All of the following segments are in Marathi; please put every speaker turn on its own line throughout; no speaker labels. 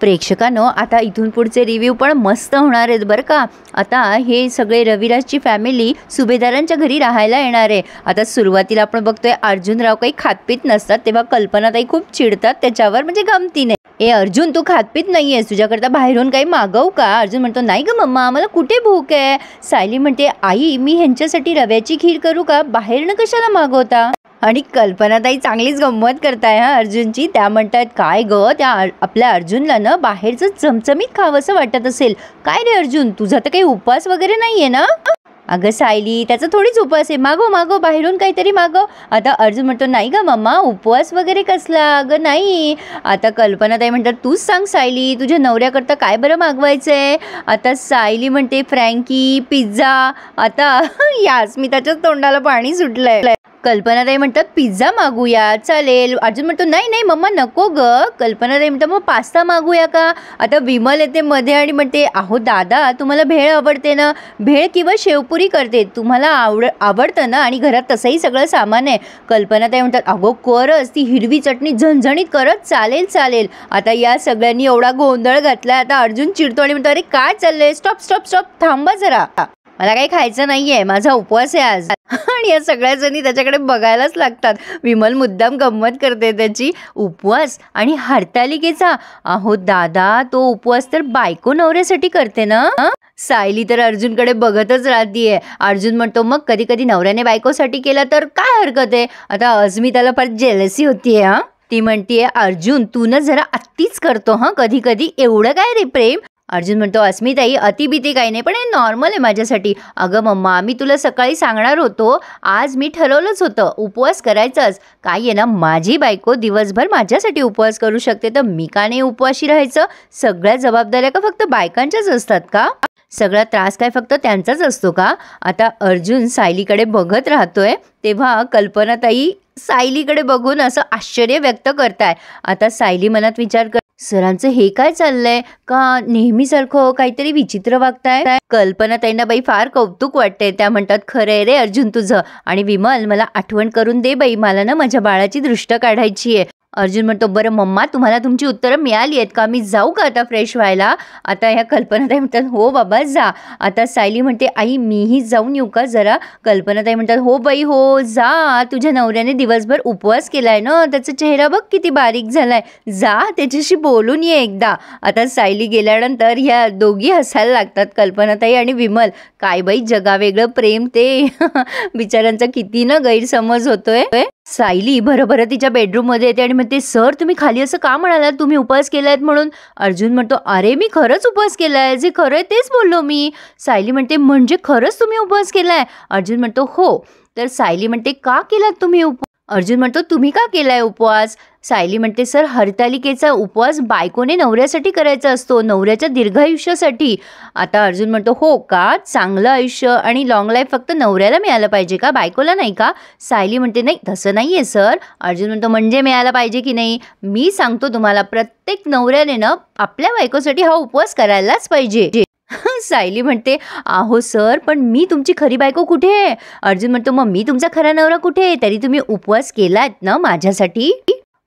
प्रेक्षकांनो, आता इथून पुढचे रिव्ह्यू पण मस्त होणार आहेत बरं का। आता हे सगळे रविराजची फॅमिली सुभेदारांच्या घरी राहायला येणार आहे। आता सुरुवातीला आपण बघतोय अर्जुनराव काही खातपीत नसतात, तेव्हा कल्पनाताई खूप चिडतात त्याच्यावर, म्हणजे गमतीने, ए अर्जुन तू खातपीत नाहीयेस, तुझ्याकरता बाहेरून काही मागवू का? अर्जुन म्हणतो नाही ग मम्मा, मला कुठे भूक आहे। सायली म्हणते आई मी ह्यांच्यासाठी रव्याची खीर करू का, बाहेरनं कशाला मागवता? आणि कल्पनाताई चांगलीच गंमत करताय हा अर्जुनची। त्या म्हणतात काय ग, त्या आपल्या अर्जुनला ना बाहेरचं चमचमीत खावंसं वाटत असेल, काय रे अर्जुन तुझा तर काही उपवास वगैरे नाहीये ना? अगं सायली त्याचा थोडीच उपवास आहे, मागव मागव बाहेरून काहीतरी मागव। आता अर्जुन म्हणतो नाही ग मम्मा, उपवास वगैरे कसला, अगं नाही। आता कल्पनाताई म्हणतात तूच सांग सायली, तुझ्या नवऱ्याकरता काय बरं मागवायचंय? आता सायली म्हणते फ्रँकी, पिझ्झा। आता यास्मिताच्याच तोंडाला पाणी सुटलंय। कल्पनाताई म्हणतात पिझ्झा मागूया, चालेल। अर्जुन म्हणतो नाही नाही मम्मा नको ग। कल्पनाताई म्हणतात मग पास्ता मागूया का? आता विमल येते मध्ये आणि म्हणते अहो दादा तुम्हाला भेळ आवडते ना, भेळ किंवा शेवपुरी करते, तुम्हाला आवडतं ना, आणि घरात तसंही सगळं सामान आहे। कल्पनाताई म्हणतात अगो करच, ती हिरवी चटणी झणझणीत करत, चालेल चालेल। आता या सगळ्यांनी एवढा गोंधळ घातला। आता अर्जुन चिडतो आणि म्हणतो अरे काय चाललंय, स्टॉप स्टॉप स्टॉप, थांबा जरा, मला काही खायचं नाहीये, माझा उपवास आहे आज। आणि या सगळ्या जणी त्याच्याकडे बघायलाच लागतात। विमल मुद्दाम गंमत करते त्याची, उपवास आणि हरतालिकेचा, अहो दादा तो उपवास तर बायको नवऱ्यासाठी करते ना। सायली तर अर्जुनकडे बघतच राहतीये। अर्जुन म्हणतो मग कधी कधी नवऱ्याने बायकोसाठी केला तर काय हरकत आहे? आता अस्मिताला फार जेलसी होतीये हा, ती म्हणतीये अर्जुन तू ना जरा अत्तीच करतो हा कधी कधी, एवढं काय रे प्रेम? अर्जुन म्हणतो अस्मिताई अतिभीती काही नाही, पण हे नॉर्मल आहे माझ्यासाठी। अगं मम्मा मी तुला सकाळी सांगणार होतो, आज मी ठरवलंच होतं उपवास करायचाच, काय आहे ना माझी बायको दिवसभर माझ्यासाठी उपवास करू शकते, तर मी का नाही उपवाशी राहायचं? सगळ्या जबाबदाऱ्या का फक्त बायकांच्याच असतात का? सगळा त्रास काय फक्त त्यांचाच असतो का? आता अर्जुन सायलीकडे बघत राहतोय, तेव्हा कल्पनाताई सायलीकडे बघून असं आश्चर्य व्यक्त करताय। आता सायली मनात विचार कर सरांचं हे काय चाललंय, का नेहमीसारखं काहीतरी विचित्र वागताय? कल्पनाताईंना बाई फार कौतुक वाटतंय, त्या म्हणतात खरंय रे अर्जुन तुझं, आणि विमल मला आठवण करून दे बाई, मला ना माझ्या बाळाची दृष्ट काढायची आहे। अर्जुन म्हणतो बरं मम्मा तुम्हाला तुमची उत्तरं मिळाली आहेत का, मी जाऊ का आता फ्रेश व्हायला? आता ह्या कल्पनाताई म्हणतात हो बाबा जा। आता सायली म्हणते आई मीही जाऊन येऊ का जरा? कल्पनाताई म्हणतात हो बाई हो जा, तुझ्या नवऱ्याने दिवसभर उपवास केलाय ना, त्याचा चेहरा बघ किती बारीक झालाय, जा त्याच्याशी बोलून ये एकदा। आता सायली गेल्यानंतर ह्या दोघी हसायला लागतात, कल्पनाताई आणि विमल। काय बाई जगावेगळं प्रेम ते बिचाऱ्यांचा किती ना गैरसमज होतोय। सायली भरभर तिच्या बेडरूम मध्ये येते आणि म्हणते सर तुम्ही खाली असं का म्हणालात, तुम्ही उपवास केलायत म्हणून? अर्जुन म्हणतो अरे मी खरंच उपवास केलाय, जे खरंय तेच बोललो मी। सायली म्हणते म्हणजे खरंच तुम्ही उपवास केलाय? अर्जुन म्हणतो हो। तर सायली म्हणते का केलात तुम्ही उपवास? अर्जुन म्हणतो तुम्ही का केलाय उपवास? सायली म्हणते सर हरतालिकेचा उपवास बायकोने नवऱ्यासाठी करायचा असतो, नवऱ्याच्या दीर्घायुष्यासाठी। आता अर्जुन म्हणतो हो का, चांगलं आयुष्य आणि लॉंग लाईफ फक्त नवऱ्याला मिळालं पाहिजे का, बायकोला नाही का? सायली म्हणते नाही तसं नाहीये सर। अर्जुन म्हणतो म्हणजे मिळायला पाहिजे की नाही? मी सांगतो तुम्हाला प्रत्येक नवऱ्याने ना आपल्या बायकोसाठी हा उपवास करायलाच पाहिजे। सायली म्हणते अहो सर पण मी तुमची खरी बायको कुठे आहे? अर्जुन म्हणतो मग मी तुमचा खरा नवरा कुठे आहे? तरी तुम्ही उपवास केलात ना माझ्यासाठी,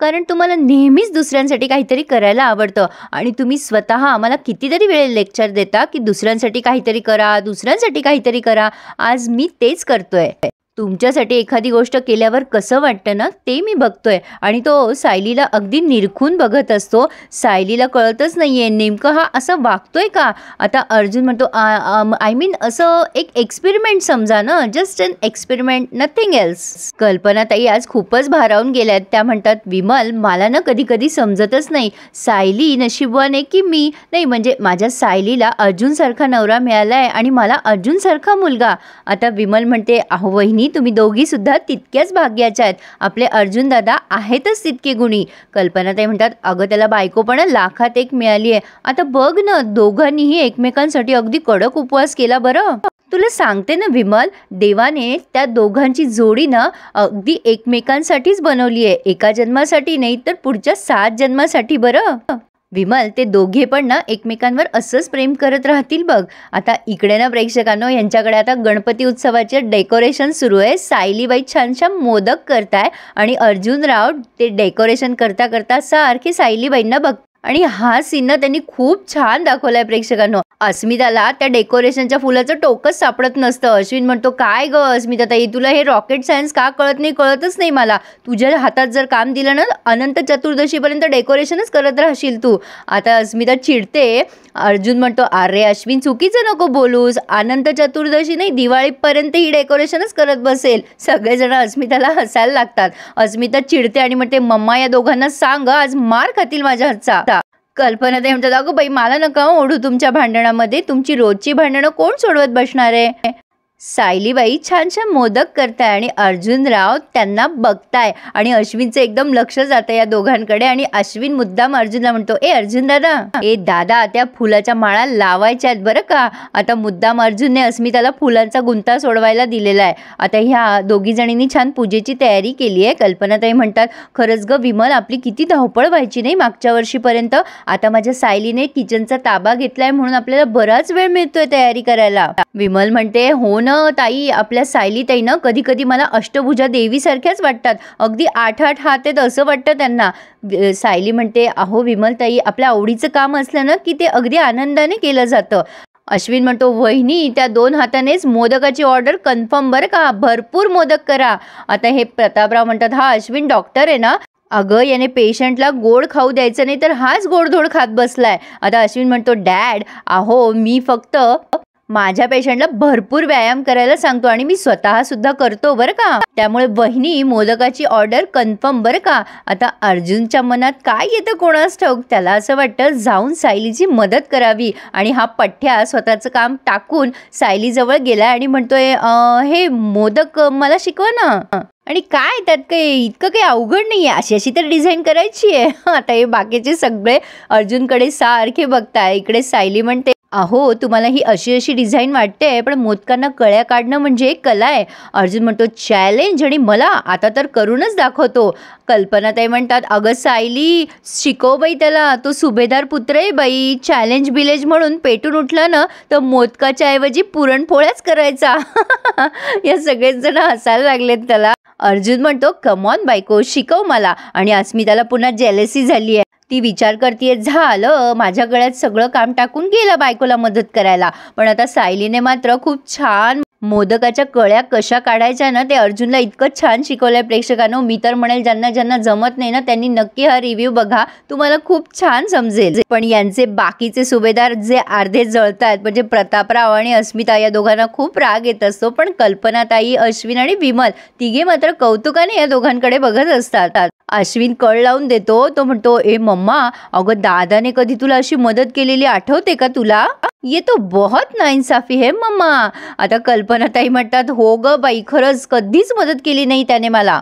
कारण तुम्हाला नेहमीच दुसऱ्यांसाठी काहीतरी करायला आवडतं, आणि तुम्ही स्वतः आम्हाला कितीतरी वेळ लेक्चर देता की दुसऱ्यांसाठी काहीतरी करा, दुसऱ्यांसाठी काहीतरी करा। आज मी तेच करतोय, तुमच्यासाठी एखादी गोष्ट केल्यावर कसं वाटतं ना ते मी बघतोय। आणि तो सायलीला अगदी निरखून बघत असतो, सायलीला कळतच नाहीये नेमकं हा असं वागतोय का। आता अर्जुन म्हणतो आय मीन असं एक एक्सपेरिमेंट समजा ना, just an experiment, nothing else. कल्पनाताई आज खूपच भारावून गेल्यात, त्या म्हणतात विमल मला ना कधी कधी समजतच नाही, सायली नशीबवान आहे की मी नाही, म्हणजे माझ्या सायलीला अर्जुन सारखा नवरा मिळालाय आणि मला अर्जुन सारखा मुलगा। आता विमल म्हणते अहो वहिनी तुम्ही दोघी सुद्धा तितक्याच भाग्याच्या आहेत, आपले अर्जुन दादा आहेतच तितके गुणी। कल्पनाताई म्हणतात अगं त्याला बायको पण लाखात एक मिळाली आहे, आता बघ ना दोघांनीही एकमेकांसाठी अगदी कडक उपवास केला बरं। तुला सांगते ना विमल, देवाने त्या दोघांची जोडी ना अगदी एकमेकांसाठीच बनवली आहे, एका जन्मासाठी नाही तर पुढच्या 7 जन्मासाठी बरं। विमल ते दोघे पण ना एकमेकांवर असंच प्रेम करत राहतील बघ। आता इकडे ना प्रेक्षकांनो यांच्याकडे आता गणपती उत्सवाचे डेकोरेशन सुरू आहे, सायलीबाई छान छान मोदक करताय आणि अर्जुनराव ते डेकोरेशन करता करता सारखे सायलीबाईंना बघ आणि हा सीन ना त्यांनी खूप छान दाखवलाय प्रेक्षकांनो. अस्मिताला त्या डेकोरेशनच्या फुलाचं टोकच सापडत नसतं. अश्विन म्हणतो, काय ग अस्मिता ताई, तुला हे रॉकेट सायन्स का कळत नाही? कळतच नाही मला. तुझ्या हातात जर काम दिलं ना, अनंत चतुर्दशीपर्यंत डेकोरेशनच करत राहशील तू. आता अस्मिता चिडते. अर्जुन म्हणतो, अरे अश्विन चुकीचं नको बोलूस, अनंत चतुर्दशी नाही दिवाळीपर्यंत ही डेकोरेशनच करत बसेल. सगळेजण अस्मिताला हसायला लागतात. अस्मिता चिडते आणि म्हणते, मम्मा या दोघांना सांग आज मार खातील माझ्या हातचा. कल्पना ताई म्हणतात, अगं बाई मला नका ओढू तुमच्या भांडणामध्ये, तुमची रोजची भांडणं कोण सोडवत बसणार आहे? सायलीबाई छान छान मोदक करताय आणि अर्जुनराव त्यांना बघताय आणि अश्विनचं एकदम लक्ष जातं या दोघांकडे. आणि अश्विन मुद्दाम अर्जुनला म्हणतो, ए अर्जुन दादा, ए दादा, त्या फुलाच्या माळा लावायच्या आहेत बरं का. आता मुद्दाम अर्जुनने अस्मिताला फुलांचा गुंता सोडवायला दिलेला आहे. आता ह्या दोघी जणींनी छान पूजेची तयारी केली आहे. कल्पनाताई म्हणतात, खरंच ग विमल, आपली किती धावपळ व्हायची नाही मागच्या वर्षीपर्यंत. आता माझ्या सायलीने किचनचा ताबा घेतलाय म्हणून आपल्याला बराच वेळ मिळतोय तयारी करायला. विमल म्हणते, हो ना ताई, आपल्या सायली ताई ना कधी कधी मला अष्टभुजा देवी सारख्याच वाटतात. अगदी 8-8 हात आहेत असं वाटतं त्यांना. सायली म्हणते, अहो विमल ताई, आपल्या आवडीचं काम असलं ना की ते अगदी आनंदाने केलं जातं. अश्विन म्हणतो, वहिनी त्या 2 हातानेच मोदकाची ऑर्डर कन्फर्म बरं का, भरपूर मोदक करा. आता हे प्रतापराव म्हणतात, हा अश्विन डॉक्टर आहे ना? अगं याने पेशंटला गोड खाऊ द्यायचं नाही तर हाच गोडधोड खात बसलाय. आता अश्विन म्हणतो, डॅड अहो मी फक्त माझ्या पेशंटला भरपूर व्यायाम करायला सांगतो आणि मी स्वतः सुद्धा करतो बरं का. त्यामुळे वहिनी मोदकाची ऑर्डर कन्फर्म बरं का. आता अर्जुनच्या मनात काय येतं कोणास ठाऊक, त्याला असं वाटतं जाऊन सायलीची मदत करावी आणि हा पठ्ठ्या स्वतःचं काम टाकून सायलीजवळ गेला आणि म्हणतोय, हे मोदक मला शिकवा ना. आणि काय त्यात काही इतकं काही अवघड नाही आहे, अशी अशी तर डिझाईन करायची आहे. आता हे बाकीचे सगळे अर्जुनकडे सारखे बघताय. इकडे सायली म्हणते, अहो तुम्हाला ही अशी अशी डिझाईन वाटते पण मोदकांना कळ्या काढणं म्हणजे एक कला आहे. अर्जुन म्हणतो, चॅलेंज, आणि मला आता तर करूनच दाखवतो. कल्पनाताई म्हणतात, अगं सायली शिकव बाई त्याला, तो सुभेदार पुत्र आहे बाई. चॅलेंज बिलेज म्हणून पेटून उठला ना तर मोदकाच्या ऐवजी पुरणपोळ्याच करायचा. या सगळेच जण हसायला लागलेत त्याला. अर्जुन म्हणतो, कमॉन बायको शिकव मला. आणि अस्मिताला पुन्हा जेलसी झाली आहे. ती विचार करते, झालं माझ्या गळ्यात सगळं काम टाकून गेला बायकोला मदत करायला. पण आता सायलीने मात्र खूप छान मोदकाच्या कळ्या कशा काढायच्या ना ते अर्जुनला इतकं छान शिकवलंय प्रेक्षकांनो. मी तर म्हणेल ज्यांना ज्यांना जमत नाही ना त्यांनी नक्की हा रिव्ह्यू बघा, तुम्हाला खूप छान समजेल. पण यांचे बाकीचे सुभेदार जे अर्धे जळतात म्हणजे प्रतापराव आणि अस्मिता, या दोघांना खूप राग येत असतो. पण कल्पनाताई, अश्विन आणि विमल तिघे मात्र कौतुकाने या दोघांकडे बघत असतात. अश्विन कळ लावून देतो. तो म्हणतो, ए मम्मा, अगं दादाने कधी तुला अशी मदत केलेली आठवते का तुला? ये तो बहुत नाइंसाफी है मम्मा. आता कल्पनाताई म्हणतात, हो ग बाई, खरंच कधीच मदत केली नाही त्याने मला.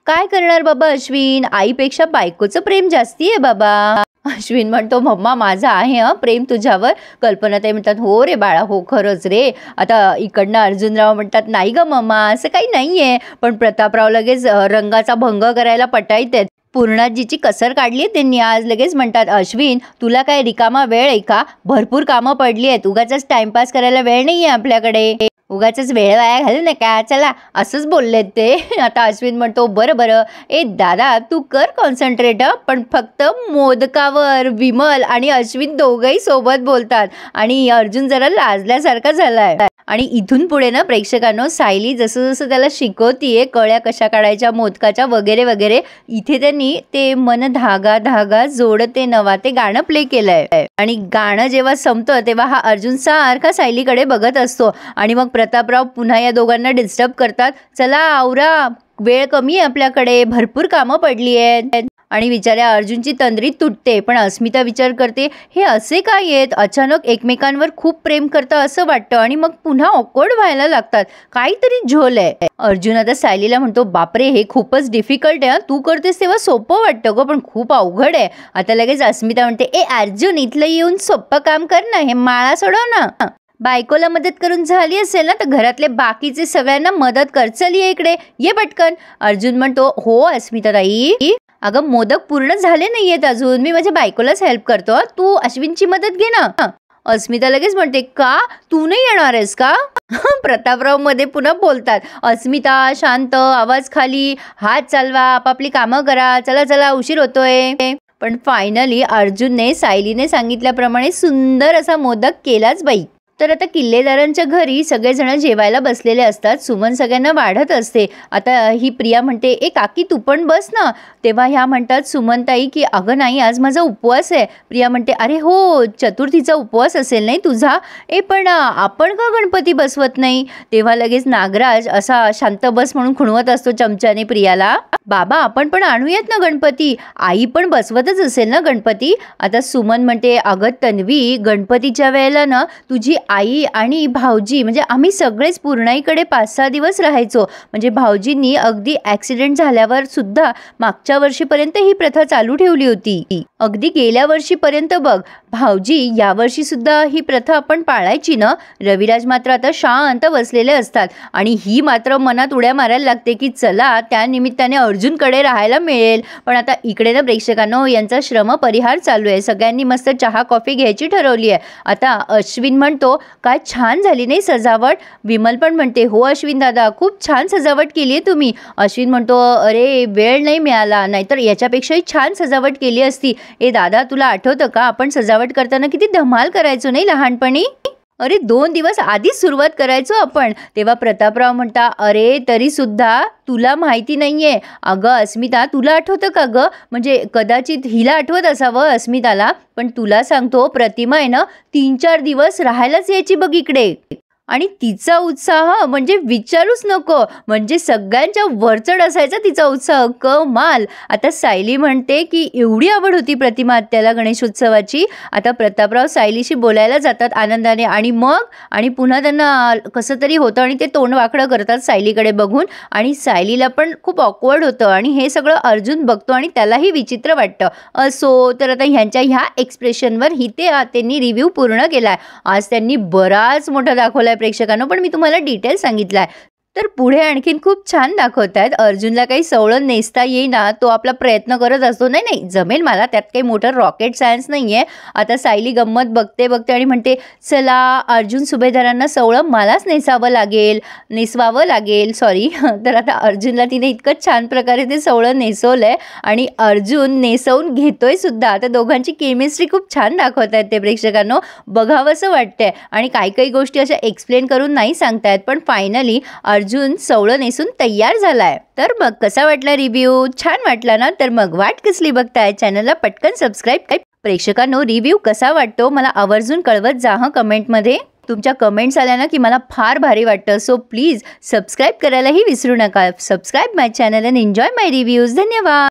काय करणार बाबा अश्विन, आईपेक्षा बायकोचं प्रेम जास्ती आहे बाबा. अश्विन म्हणतो, मम्मा माझा आहे प्रेम तुझ्यावर. कल्पनाताई म्हणतात, हो रे बाळा, हो खरंच रे. आता इकडनं अर्जुनराव म्हणतात, नाही ग मम्मा असं काही नाहीये. पण प्रतापराव लगेच रंगाचा भंग करायला पटायत. पूर्णाजीची कसर काढली त्यांनी आज. लगेच म्हणतात, अश्विन तुला काय रिकामा वेळ आहे का? भरपूर कामं पडली आहेत, उगाच टाइमपास करायला वेळ नाहीये आपल्याकडे, उगाच वेळ वाया घालू नका, चला असंच बोललेत ते. आता अश्विन म्हणतो, बरं बरं, ए दादा तू कर कॉन्सन्ट्रेट, पण फक्त मोदकावर. विमल आणि अश्विन दोघंही सोबत बोलतात आणि अर्जुन जरा लाजल्यासारखा झालाय. आणि इथून पुढे ना प्रेक्षकांनो, सायली जसं जसं त्याला शिकवतीये कळ्या कशा काढायच्या मोदकाच्या वगैरे वगैरे, इथे त्यांनी ते मन धागा धागा जोडते नवा ते गाणं प्ले केलंय. आणि गाणं जेव्हा संपतं तेव्हा हा अर्जुन सारखा सायलीकडे बघत असतो. आणि मग प्रतापराव पुन्हा या दोघांना डिस्टर्ब करतात, चला आवरा, वेळ कमी आहे आपल्याकडे, भरपूर कामं पडली आहेत. आणि विचारा अर्जुनची तंद्री तुटते. पण अस्मिता विचार करते, हे असे काय आहेत, अचानक एकमेकांवर खूप प्रेम करता असं वाटतं आणि मग पुन्हा ऑकवर्ड व्हायला लागतात, काहीतरी झोल आहे. अर्जुन आता सायलीला म्हणतो, बापरे हे खूपच डिफिकल्ट आहे, तू करतेस तेव्हा सोपं वाटतं ग पण खूप अवघड आहे. आता लगेच अस्मिता म्हणते, ए अर्जुन इथलं येऊन सोपं काम कर ना, हे माळा सोडव ना. बायकोला मदत करून झाली असेल ना तर घरातले बाकीचे सगळ्यांना मदत कर, चल ये इकडे, ये पटकन. अर्जुन म्हणतो, हो अस्मिता ताई, अगं मोदक पूर्ण झाले नाहीयेत अजून, मी माझ्या बायकोलाच हेल्प करतो, तू अश्विनची मदत घे ना. अस्मिता लगेच म्हणते, का तू नाही येणार आहेस का? प्रतापराव मध्ये पुन्हा बोलतात, अस्मिता शांत, आवाज खाली, हात चालवा, आपापली कामं करा, चला चला उशीर होतोय. पण फायनली अर्जुनने सायलीने सांगितल्याप्रमाणे सुंदर असा मोदक केलाच बाई. तर आता किल्लेदारांच्या घरी सगळेजण जेवायला बसलेले असतात. सुमन सगळ्यांना वाढत असते. आता ही प्रिया म्हणते, ए काकी तू पण बस ना. तेव्हा ह्या म्हणतात सुमनताई की अगं नाही आज माझा उपवास आहे. प्रिया म्हणते, अरे हो चतुर्थीचा उपवास असेल नाही तुझा. पण आपण का गणपती बसवत नाही. तेव्हा लगेच नागराज असा शांत बस म्हणून खुणवत असतो चमच्याने प्रियाला. बाबा आपण पण आणूयात ना गणपती. आई पण बसवतच असेल ना गणपती. आता सुमन म्हणते, अगं तन्वी गणपतीच्या वेळेला ना तुझी आई आणि भाऊजी म्हणजे आम्ही सगळेच पूर्णाईकडे 5-6 दिवस राहायचो. म्हणजे भाऊजींनी अगदी ॲक्सिडेंट झाल्यावर सुद्धा मागच्या वर्षीपर्यंत ही प्रथा चालू ठेवली होती. अगदी गेल्या वर्षीपर्यंत बघ. भाऊजी यावर्षी सुद्धा ही प्रथा आपण पाळायची ना. रविराज मात्र आता शांत बसलेले असतात आणि ही मात्र मनात उड्या मारायला लागते की चला त्या निमित्ताने अर्जुनकडे राहायला मिळेल. पण आता इकडे ना प्रेक्षकांनो यांचा श्रम परिहार चालू आहे. सगळ्यांनी मस्त चहा कॉफी घ्यायची ठरवली आहे. आता अश्विन म्हणतो, काय छान झाली नाही सजावट. विमल पण म्हणते, हो अश्विन दादा खूप छान सजावट केली आहे तुम्ही. अश्विन म्हणतो, अरे वेळ नाही मिळाला नाहीतर याच्यापेक्षाही छान सजावट केली असती. दादा तुला आठवतं का आपण सजावट करताना किती धमाल करायचो नाही लहानपणी. अरे 2 दिवस आधीच सुरुवात करायचो आपण. तेव्हा प्रतापराव म्हणता, अरे तरी सुद्धा तुला माहिती नाहीये. अगं अस्मिता तुला आठवतं का गं. म्हणजे कदाचित हिला आठवत असावं अस्मिताला. पण तुला सांगतो प्रतिमा आहे ना 3-4 दिवस राहायलाच यायची बघ इकडे. आणि तिचा उत्साह म्हणजे विचारूच नको. म्हणजे सगळ्यांच्या वरचढ असायचा तिचा उत्साह. कमाल. आता सायली म्हणते की एवढी आवड होती प्रतिमा आत्याला गणेशोत्सवाची. आता प्रतापराव सायलीशी बोलायला जातात आनंदाने आणि पुन्हा त्यांना कसं तरी होतं आणि ते तोंड वाकडं करतात सायलीकडे बघून. आणि सायलीला पण खूप ऑकवर्ड होतं आणि हे सगळं अर्जुन बघतो आणि त्यालाही विचित्र वाटतं. असो तर आता ह्यांच्या ह्या एक्सप्रेशनवर त्यांनी रिव्ह्यू पूर्ण केलाय. आज त्यांनी बराच मोठा दाखवलाय प्रेक्षकांनो. पण मी तुम्हाला डिटेल सांगितलाय. तर पुढे आणखीन खूप छान दाखवत आहेत. अर्जुनला काही सवळं नेसता येईना. तो आपला प्रयत्न करत असतो. नाही जमेल मला त्यात काही मोठं रॉकेट सायन्स नाही आहे. आता सायली गंमत बघते आणि म्हणते, चला अर्जुन सुभेदारांना सवळं मलाच नेसवावं लागेल सॉरी. तर आता अर्जुनला तिने इतकं छान प्रकारे ते सवळं नेसवलंय आणि अर्जुन नेसवून घेतोय सुद्धा. आता दोघांची केमिस्ट्री खूप छान दाखवत आहेत ते प्रेक्षकांनो. बघावंसं वाटतंय. आणि काही गोष्टी अशा एक्सप्लेन करून नाही सांगतायत. पण फायनली अर्जुन सवळं नेसून तयार झालाय. तर मग कसा वाटला रिव्ह्यू. छान वाटला ना. तर मग वाट कसली बघताय. चॅनलला पटकन सबस्क्राईब. प्रेक्षकांनो रिव्ह्यू कसा वाटतो मला आवर्जून कळवत जा हं कमेंटमध्ये. तुमच्या कमेंट्स आल्या ना की मला फार भारी वाटतं. सो प्लीज सबस्क्राईब करायलाही विसरू नका. Subscribe my channel and enjoy my reviews. धन्यवाद.